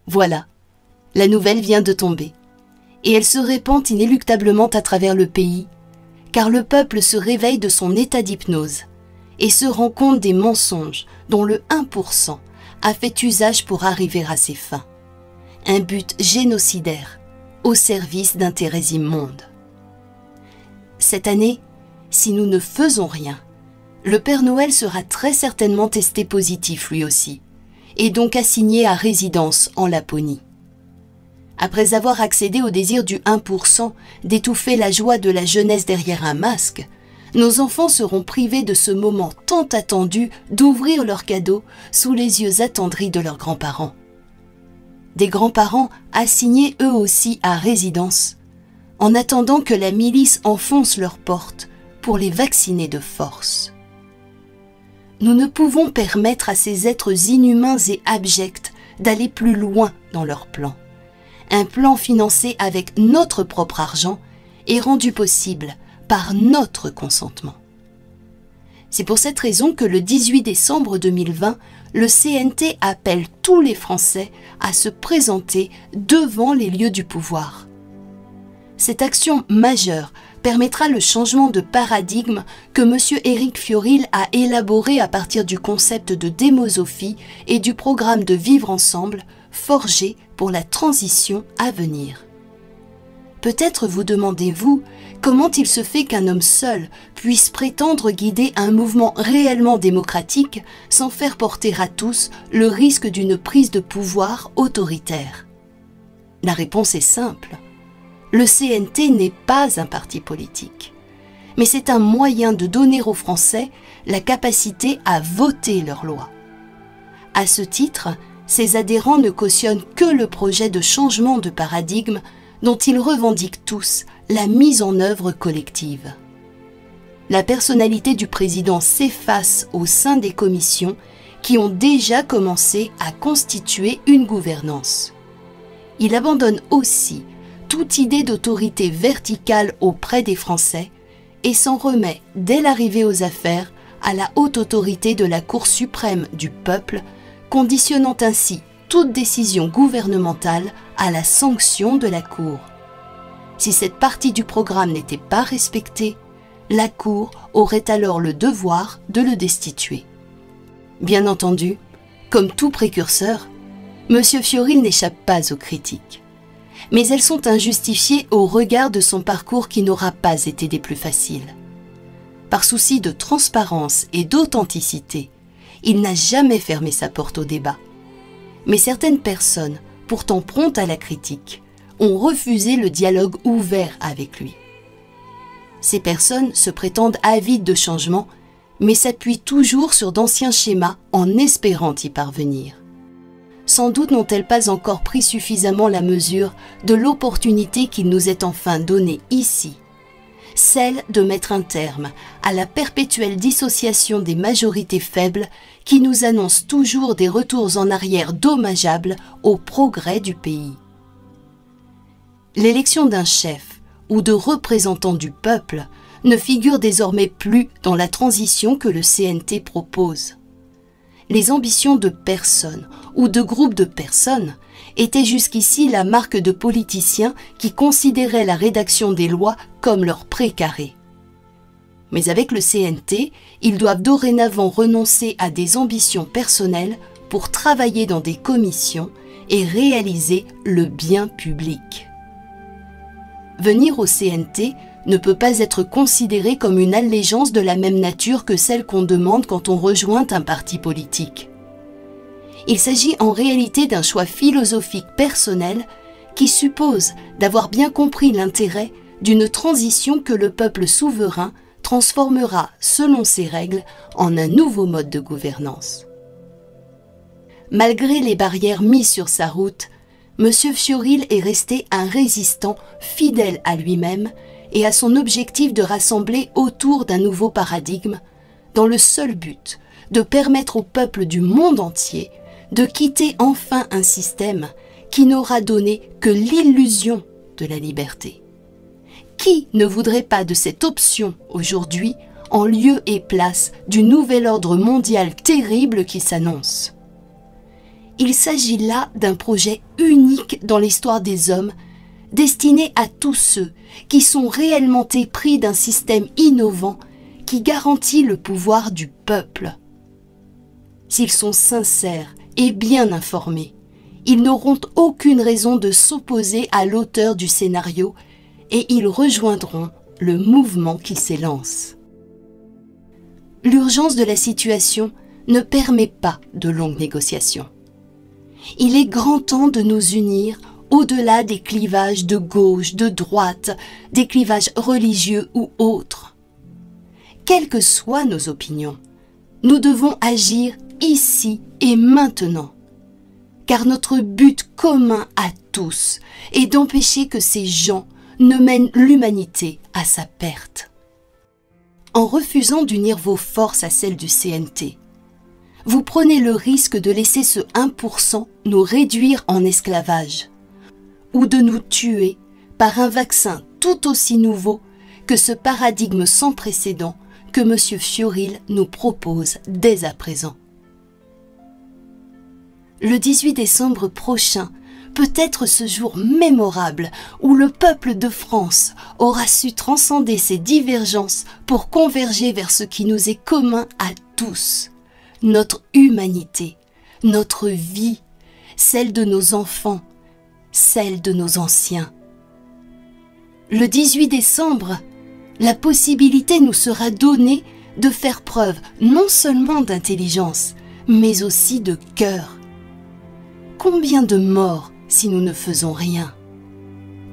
Voilà, la nouvelle vient de tomber. Et elle se répand inéluctablement à travers le pays, car le peuple se réveille de son état d'hypnose et se rend compte des mensonges dont le 1% a fait usage pour arriver à ses fins. Un but génocidaire au service d'intérêts immondes. Cette année, si nous ne faisons rien, le Père Noël sera très certainement testé positif lui aussi, et donc assigné à résidence en Laponie. Après avoir accédé au désir du 1% d'étouffer la joie de la jeunesse derrière un masque, nos enfants seront privés de ce moment tant attendu d'ouvrir leurs cadeaux sous les yeux attendris de leurs grands-parents. Des grands-parents assignés eux aussi à résidence, en attendant que la milice enfonce leurs portes pour les vacciner de force. Nous ne pouvons permettre à ces êtres inhumains et abjects d'aller plus loin dans leur plan. Un plan financé avec notre propre argent et rendu possible par notre consentement. C'est pour cette raison que le 18 décembre 2020, le CNT appelle tous les Français à se présenter devant les lieux du pouvoir. Cette action majeure permettra le changement de paradigme que M. Éric Fiorile a élaboré à partir du concept de démosophie et du programme de vivre ensemble forgé pour la transition à venir. Peut-être vous demandez-vous comment il se fait qu'un homme seul puisse prétendre guider un mouvement réellement démocratique sans faire porter à tous le risque d'une prise de pouvoir autoritaire. La réponse est simple. Le CNT n'est pas un parti politique, mais c'est un moyen de donner aux Français la capacité à voter leurs lois. À ce titre, ses adhérents ne cautionnent que le projet de changement de paradigme dont ils revendiquent tous la mise en œuvre collective. La personnalité du président s'efface au sein des commissions qui ont déjà commencé à constituer une gouvernance. Il abandonne aussi toute idée d'autorité verticale auprès des Français et s'en remet dès l'arrivée aux affaires à la haute autorité de la Cour suprême du peuple, conditionnant ainsi toute décision gouvernementale à la sanction de la Cour. Si cette partie du programme n'était pas respectée, la Cour aurait alors le devoir de le destituer. Bien entendu, comme tout précurseur, M. Fiorile n'échappe pas aux critiques. Mais elles sont injustifiées au regard de son parcours qui n'aura pas été des plus faciles. Par souci de transparence et d'authenticité, il n'a jamais fermé sa porte au débat. Mais certaines personnes, pourtant promptes à la critique, ont refusé le dialogue ouvert avec lui. Ces personnes se prétendent avides de changement, mais s'appuient toujours sur d'anciens schémas en espérant y parvenir. Sans doute n'ont-elles pas encore pris suffisamment la mesure de l'opportunité qu'il nous est enfin donnée ici, celle de mettre un terme à la perpétuelle dissociation des majorités faibles qui nous annoncent toujours des retours en arrière dommageables au progrès du pays. L'élection d'un chef ou de représentants du peuple ne figure désormais plus dans la transition que le CNT propose. Les ambitions de personnes ou de groupes de personnes étaient jusqu'ici la marque de politiciens qui considéraient la rédaction des lois comme leur précaré. Mais avec le CNT, ils doivent dorénavant renoncer à des ambitions personnelles pour travailler dans des commissions et réaliser le bien public. Venir au CNT ne peut pas être considéré comme une allégeance de la même nature que celle qu'on demande quand on rejoint un parti politique. Il s'agit en réalité d'un choix philosophique personnel qui suppose d'avoir bien compris l'intérêt d'une transition que le peuple souverain transformera selon ses règles en un nouveau mode de gouvernance. Malgré les barrières mises sur sa route, M. Fiorile est resté un résistant fidèle à lui-même et à son objectif de rassembler autour d'un nouveau paradigme, dans le seul but de permettre au peuple du monde entier de quitter enfin un système qui n'aura donné que l'illusion de la liberté. Qui ne voudrait pas de cette option aujourd'hui en lieu et place du nouvel ordre mondial terrible qui s'annonce? Il s'agit là d'un projet unique dans l'histoire des hommes, destiné à tous ceux qui sont réellement épris d'un système innovant qui garantit le pouvoir du peuple. S'ils sont sincères et bien informés, ils n'auront aucune raison de s'opposer à l'auteur du scénario et ils rejoindront le mouvement qui s'élance. L'urgence de la situation ne permet pas de longues négociations. Il est grand temps de nous unir au-delà des clivages de gauche, de droite, des clivages religieux ou autres. Quelles que soient nos opinions, nous devons agir ici et maintenant, car notre but commun à tous est d'empêcher que ces gens ne mènent l'humanité à sa perte. En refusant d'unir vos forces à celles du CNT, vous prenez le risque de laisser ce 1% nous réduire en esclavage, ou de nous tuer par un vaccin tout aussi nouveau que ce paradigme sans précédent que M. Fioril nous propose dès à présent. Le 18 décembre prochain peut être ce jour mémorable où le peuple de France aura su transcender ses divergences pour converger vers ce qui nous est commun à tous, notre humanité, notre vie, celle de nos enfants, celle de nos anciens. Le 18 décembre, la possibilité nous sera donnée de faire preuve non seulement d'intelligence, mais aussi de cœur. Combien de morts si nous ne faisons rien?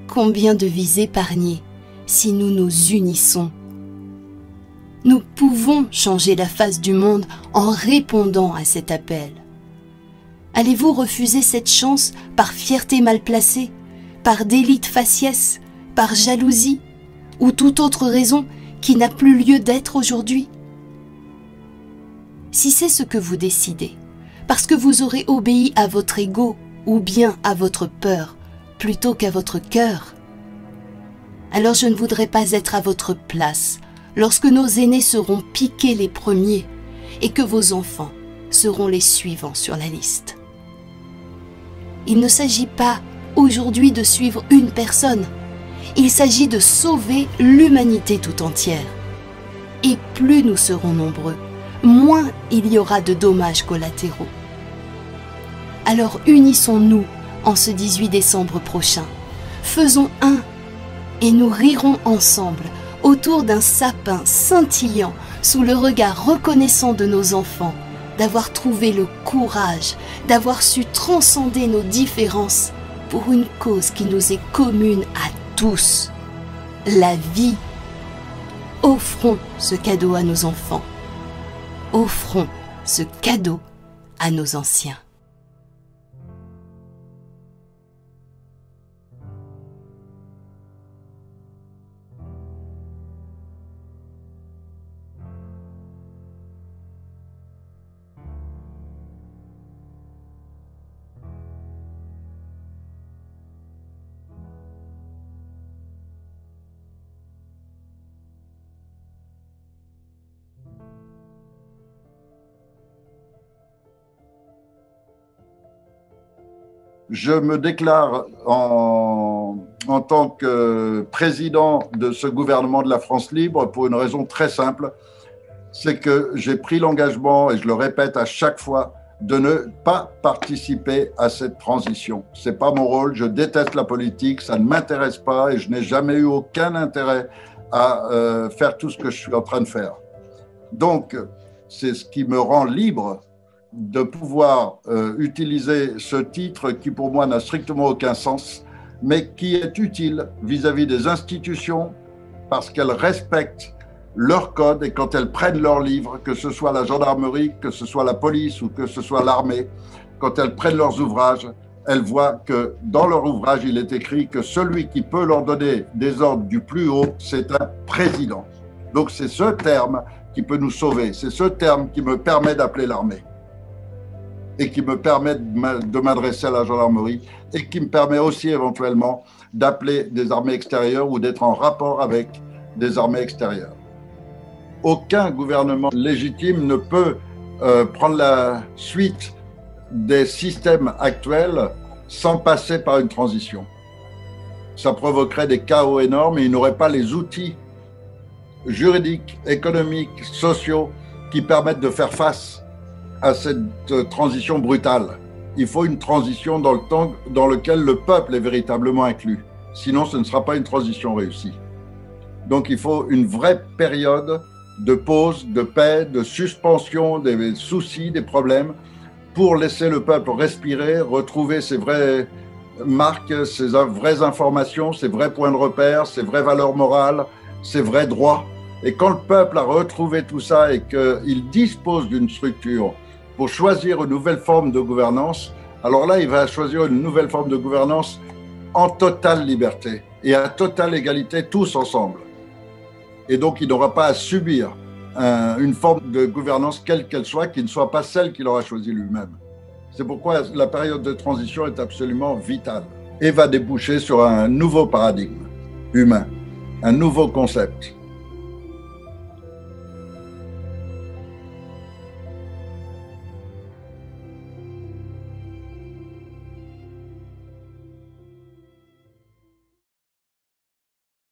Combien de vies épargnées si nous nous unissons? Nous pouvons changer la face du monde en répondant à cet appel. Allez-vous refuser cette chance par fierté mal placée, par délit de faciès, par jalousie ou toute autre raison qui n'a plus lieu d'être aujourd'hui? Si c'est ce que vous décidez, parce que vous aurez obéi à votre ego ou bien à votre peur plutôt qu'à votre cœur, alors je ne voudrais pas être à votre place lorsque nos aînés seront piqués les premiers et que vos enfants seront les suivants sur la liste. Il ne s'agit pas aujourd'hui de suivre une personne, il s'agit de sauver l'humanité tout entière. Et plus nous serons nombreux, moins il y aura de dommages collatéraux. Alors unissons-nous en ce 18 décembre prochain. Faisons un et nous rirons ensemble autour d'un sapin scintillant sous le regard reconnaissant de nos enfants d'avoir trouvé le courage, d'avoir su transcender nos différences pour une cause qui nous est commune à tous, la vie. Offrons ce cadeau à nos enfants. Offrons ce cadeau à nos anciens. Je me déclare en tant que président de ce gouvernement de la France libre pour une raison très simple, c'est que j'ai pris l'engagement, et je le répète à chaque fois, de ne pas participer à cette transition. Ce n'est pas mon rôle, je déteste la politique, ça ne m'intéresse pas et je n'ai jamais eu aucun intérêt à faire tout ce que je suis en train de faire. Donc, c'est ce qui me rend libre de pouvoir utiliser ce titre qui pour moi n'a strictement aucun sens, mais qui est utile vis-à-vis des institutions parce qu'elles respectent leur code et quand elles prennent leurs livres, que ce soit la gendarmerie, que ce soit la police ou que ce soit l'armée, quand elles prennent leurs ouvrages, elles voient que dans leur ouvrage, il est écrit que celui qui peut leur donner des ordres du plus haut, c'est un président. Donc c'est ce terme qui peut nous sauver, c'est ce terme qui me permet d'appeler l'armée et qui me permet de m'adresser à la gendarmerie et qui me permet aussi éventuellement d'appeler des armées extérieures ou d'être en rapport avec des armées extérieures. Aucun gouvernement légitime ne peut prendre la suite des systèmes actuels sans passer par une transition. Ça provoquerait des chaos énormes et ils n'auraient pas les outils juridiques, économiques, sociaux qui permettent de faire face à cette transition brutale. Il faut une transition dans le temps dans lequel le peuple est véritablement inclus. Sinon, ce ne sera pas une transition réussie. Donc, il faut une vraie période de pause, de paix, de suspension des soucis, des problèmes, pour laisser le peuple respirer, retrouver ses vraies marques, ses vraies informations, ses vrais points de repère, ses vraies valeurs morales, ses vrais droits. Et quand le peuple a retrouvé tout ça et qu'il dispose d'une structure pour choisir une nouvelle forme de gouvernance, alors là, il va choisir une nouvelle forme de gouvernance en totale liberté et à totale égalité tous ensemble. Et donc, il n'aura pas à subir une forme de gouvernance, quelle qu'elle soit, qui ne soit pas celle qu'il aura choisie lui-même. C'est pourquoi la période de transition est absolument vitale et va déboucher sur un nouveau paradigme humain, un nouveau concept.